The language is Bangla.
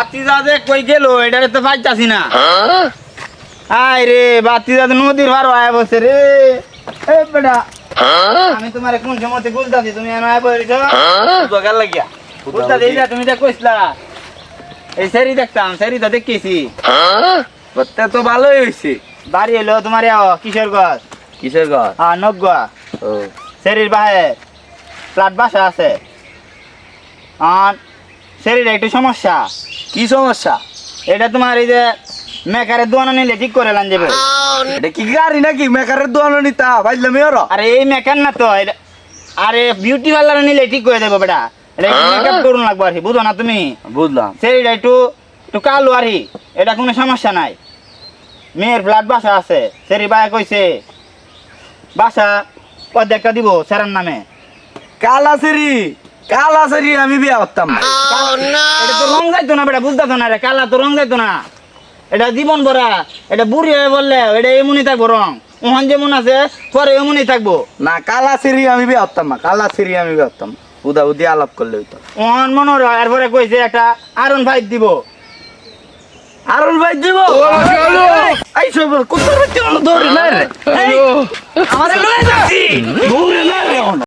বাতি দাদে কই গেল এটারে তো পাইতাছি না। আয় রে বাতি দাদা নদীর পার আয় বসে রে। এ বেটা আমি তোমারে কোন সময়তে গুলতাছি তুমি এনে আয় বইছো বগাল লাগিয়া গুলতা দেইলা তুমি যা কইছলা এই সেরি দেখতাম সেরিটা দেখেছি। করতে তো ভালোই হইছে। বাড়ি এলো তোমার কিশোরগঞ্জ। কিশোরগঞ্জ? হ্যাঁ নগ্গা। ও সেরির বাহে ফ্ল্যাট বাসা আছে। আর সেরির একটু সমস্যা। কি সমস্যা? এটা তোমার এই যে মেকারের দোয়ানো নিলে ঠিক করে লান যাবে। এটা কি গাড়ি নাকি মেকারের দোয়ানো নিতা ভাইলাম এর? আরে এই মেকার না তো এটা, আরে বিউটি পার্লার নিলে ঠিক করে দেবো বেটা। এটা মেকআপ করুন লাগবো আর কি, বুঝো না তুমি? বুঝলাম। সেরিটা একটু একটু কালো আর কি, এটা কোনো সমস্যা নাই। মেয়ের ফ্ল্যাট বাসা আছে। সেরি বায়া কইছে বাসা অর্ধেকটা দিব সেরার নামে। কালাসেরি আমি বিয়া করতাম না। এটা তো রং যাইতো না বেটা, বুঝতো না রে, কালা তো রং যাইতো না। এটা জীবন ভরা, এটা বুড়ি হয়ে বললে এটা এমনই থাকবো রং। ওখান যেমন আছে পরে এমনই থাকবো। না কালাসেরি আমি বিয়া করতাম না, কালাসেরি আমি বিয়া করতাম। উদা উদি আলাপ করলে হইতো। ওখান মনে হয় এরপরে কইছে একটা আরন ফাইভ দিব। আরুল ভাই দিব? এই সব কোথায় ধরে না রে? আমারে লয়ে যাচ্ছি।